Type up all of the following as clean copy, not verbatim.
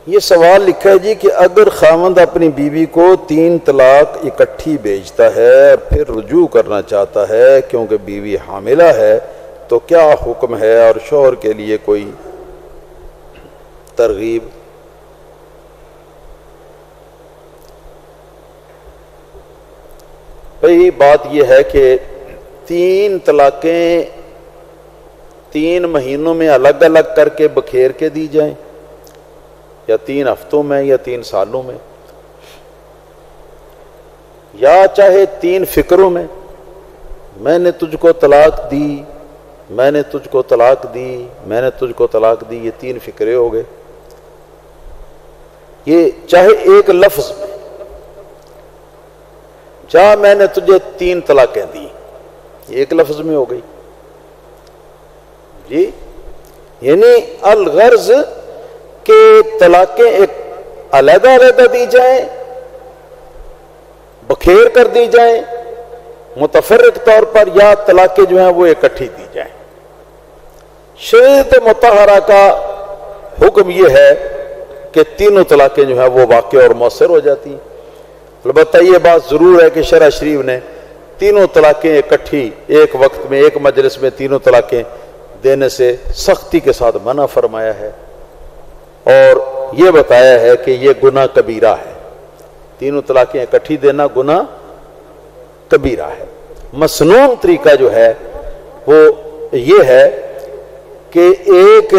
یہ سوال لکھا ہے جی کہ اگر خاوند اپنی بیوی کو 3 طلاق اکٹھی بھیجتا ہے اور پھر رجوع کرنا چاہتا ہے کیونکہ بیوی حاملہ ہے تو کیا حکم ہے اور شوہر کے لیے کوئی ترغیب؟ بھئی بات یہ ہے کہ 3 طلاقیں 3 مہینوں میں الگ الگ کر کے بکھیر کے دی جائیں یا 3 ہفتوں میں یا 3 سالوں میں یا چاہے 3 فکروں میں نے تجھ کو طلاق دی، میں نے تجھ کو طلاق دی، میں نے تجھ کو طلاق دی، یہ 3 فکرے ہو گئے. یہ چاہے ایک لفظ میں جا میں نے تجھے 3 طلاقیں دی، ایک لفظ میں ہو گئی جی. یعنی الغرض کہ طلاقیں ایک علیحدہ علیحدہ دی جائیں، بکھیر کر دی جائیں متفرق طور پر، یا طلاقیں جو ہیں وہ اکٹھی دی جائیں. شریعت مطہرہ کا حکم یہ ہے کہ تینوں طلاقیں جو ہیں وہ واقع اور مؤثر ہو جاتی ہیں. البتہ یہ بات ضرور ہے کہ شرع شریف نے تینوں طلاقیں اکٹھی ایک وقت میں ایک مجلس میں تینوں طلاقیں دینے سے سختی کے ساتھ منع فرمایا ہے اور یہ بتایا ہے کہ یہ گناہ کبیرہ ہے. تینوں طلاقیں اکٹھی دینا گناہ کبیرہ ہے. مسنون طریقہ جو ہے وہ یہ ہے کہ ایک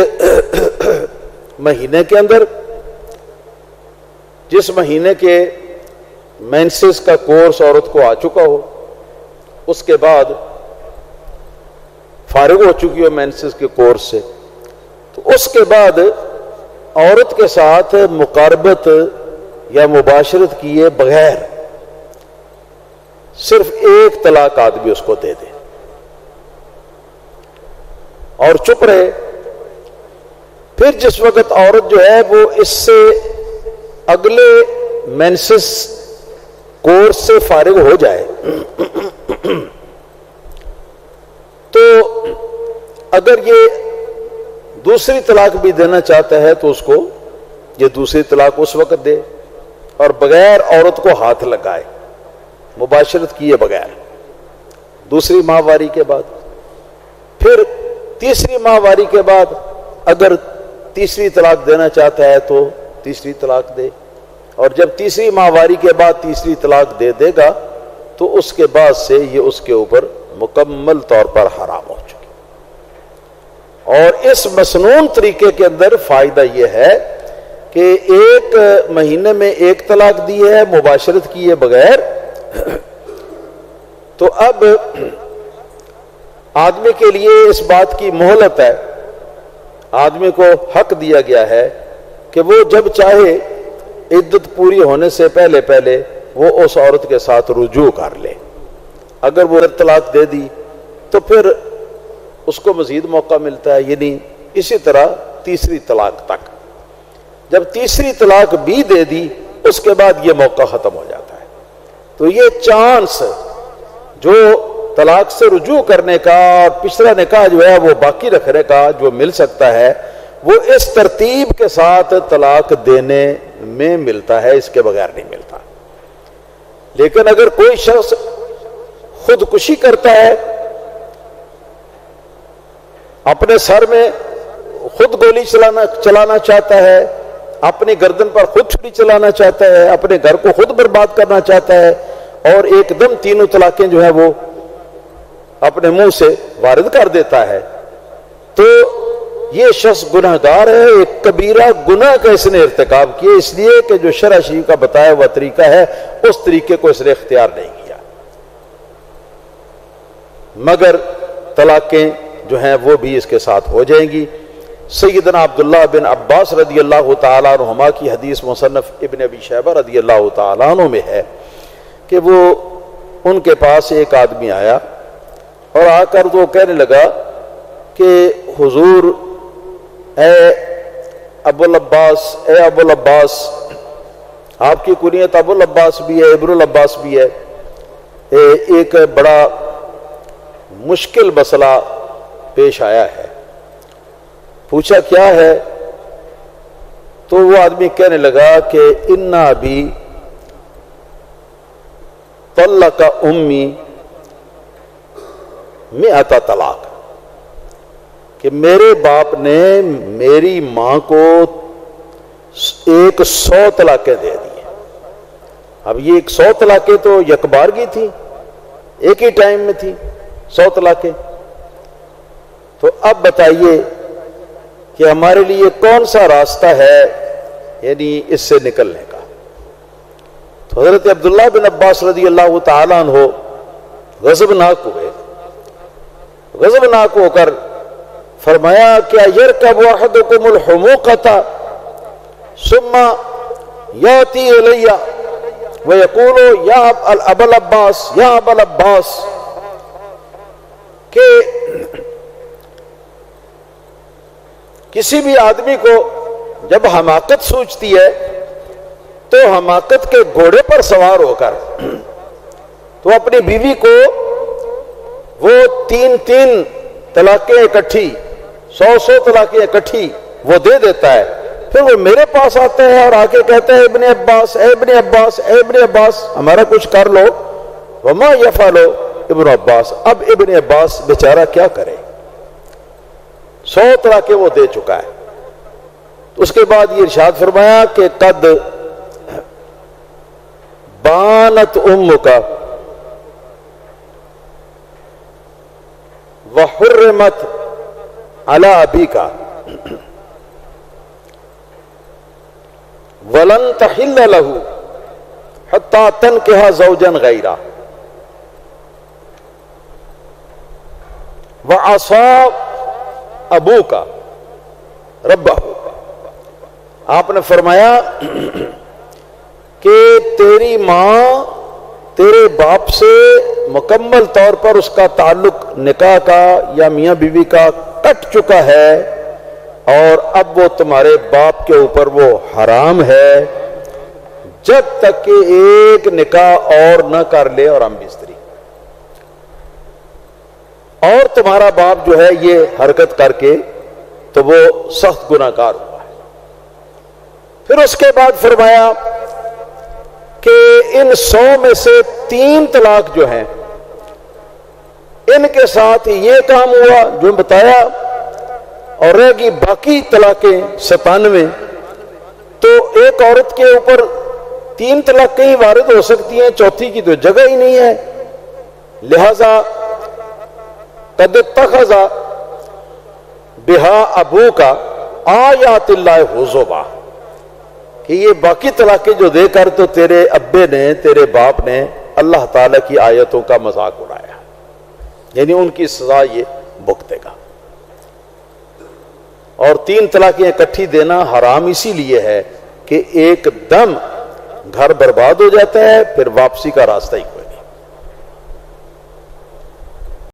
مہینے کے اندر، جس مہینے کے مینسز کا کورس عورت کو آ چکا ہو، اس کے بعد فارغ ہو چکی ہو مینسز کے کورس سے، تو اس کے بعد عورت کے ساتھ مقاربت یا مباشرت کیے بغیر صرف ایک طلاق آدمی اس کو دے دے اور چپ رہے. پھر جس وقت عورت جو ہے وہ اس سے اگلے مینسس کورس سے فارغ ہو جائے تو اگر یہ دوسری طلاق بھی دینا چاہتا ہے تو اس کو یہ دوسری طلاق اس وقت دے اور بغیر عورت کو ہاتھ لگائے، مباشرت کیے بغیر، دوسری ماہواری کے بعد. پھر تیسری ماہواری کے بعد اگر تیسری طلاق دینا چاہتا ہے تو تیسری طلاق دے، اور جب تیسری ماہواری کے بعد تیسری طلاق دے دے گا تو اس کے بعد سے یہ اس کے اوپر مکمل طور پر حرام ہو چکی. اور اس مسنون طریقے کے اندر فائدہ یہ ہے کہ ایک مہینے میں ایک طلاق دی ہے مباشرت کیے بغیر، تو اب آدمی کے لیے اس بات کی مہلت ہے، آدمی کو حق دیا گیا ہے کہ وہ جب چاہے عدت پوری ہونے سے پہلے پہلے وہ اس عورت کے ساتھ رجوع کر لے. اگر وہ طلاق دے دی تو پھر اس کو مزید موقع ملتا ہے، یعنی اسی طرح تیسری طلاق تک. جب تیسری طلاق بھی دے دی اس کے بعد یہ موقع ختم ہو جاتا ہے. تو یہ چانس جو طلاق سے رجوع کرنے کا اور پچھلا نکاح جو ہے وہ باقی رکھنے کا جو مل سکتا ہے وہ اس ترتیب کے ساتھ طلاق دینے میں ملتا ہے، اس کے بغیر نہیں ملتا. لیکن اگر کوئی شخص خودکشی کرتا ہے، اپنے سر میں خود گولی چلانا چاہتا ہے، اپنی گردن پر خود چھری چلانا چاہتا ہے، اپنے گھر کو خود برباد کرنا چاہتا ہے اور ایک دم تینوں طلاقیں جو ہیں وہ اپنے منہ سے وارد کر دیتا ہے، تو یہ شخص گناہگار ہے. ایک کبیرہ گناہ کا اس نے ارتکاب کیا، اس لیے کہ جو شرع شریف کا بتایا ہوا طریقہ ہے اس طریقے کو اس نے اختیار نہیں کیا. مگر طلاقیں جو ہیں وہ بھی اس کے ساتھ ہو جائیں گی. سیدنا عبداللہ بن عباس رضی اللہ تعالیٰ عنہما کی حدیث مصنف ابن ابی شیبہ رضی اللہ تعالیٰ عنہ میں ہے کہ وہ ان کے پاس ایک آدمی آیا اور آ کر وہ کہنے لگا کہ حضور اے ابو العباس، آپ کی کنیت ابو العباس بھی ہے، ابن العباس بھی ہے، ایک بڑا مشکل مسئلہ پیش آیا ہے. پوچھا کیا ہے؟ تو وہ آدمی کہنے لگا کہ انا ابی طلق امی مئۃ طلاق، کہ میرے باپ نے میری ماں کو 100 طلاقیں دے دی۔ اب یہ 100 طلاقیں تو یکبارگی تھی، ایک ہی ٹائم میں تھی 100 طلاقیں۔ تو اب بتائیے کہ ہمارے لیے کون سا راستہ ہے یعنی اس سے نکلنے کا؟ تو حضرت عبداللہ بن عباس رضی اللہ تعالیٰ عنہ غضبناک ہوئے، غضبناک ہو کر فرمایا کیا یرکب احدکم الحموقۃ ثم یاتی الی ویقول یا ابا العباس یا ابا العباس، کہ کسی بھی آدمی کو جب حماقت سوچتی ہے تو حماقت کے گھوڑے پر سوار ہو کر تو اپنی بیوی کو وہ 3 طلاقیں اکٹھی 100 طلاقیں اکٹھی وہ دے دیتا ہے، پھر وہ میرے پاس آتا ہے اور آ کے کہتا ہے ابن عباس اے ابن عباس اے ابن عباس ہمارا کچھ کر لو، وما یفعل ابن عباس، اب ابن عباس بیچارہ کیا کرے، 100 طلاقیں وہ دے چکا ہے۔ اس کے بعد یہ ارشاد فرمایا کہ قد بانت امک وحرمت علی ابیک ولن تحل له حتی تنکح زوجا غیرہ وعصى ابوک ربہ۔ آپ نے فرمایا کہ تیری ماں تیرے باپ سے مکمل طور پر اس کا تعلق نکاح کا یا میاں بیوی کا کٹ چکا ہے، اور اب وہ تمہارے باپ کے اوپر وہ حرام ہے جب تک کہ ایک نکاح اور نہ کر لے اور ہم بستری، اور تمہارا باپ جو ہے یہ حرکت کر کے تو وہ سخت گناہ گار ہوا ہے۔ پھر اس کے بعد فرمایا کہ ان 100 میں سے 3 طلاق جو ہیں ان کے ساتھ یہ کام ہوا جو بتایا، اور رہ گی باقی طلاقیں 97، تو ایک عورت کے اوپر 3 طلاقیں ہی وارد ہو سکتی ہیں، چوتھی کی تو جگہ ہی نہیں ہے، لہذا قد اتخذ بہا ابوک آیات اللہ حضوا، کہ یہ باقی طلاقیں جو دے کر تو تیرے ابے نے تیرے باپ نے اللہ تعالیٰ کی آیتوں کا مذاق اڑایا، یعنی ان کی سزا یہ بھگتے گا۔ اور 3 طلاقیں اکٹھی دینا حرام اسی لیے ہے کہ ایک دم گھر برباد ہو جاتا ہے، پھر واپسی کا راستہ ہی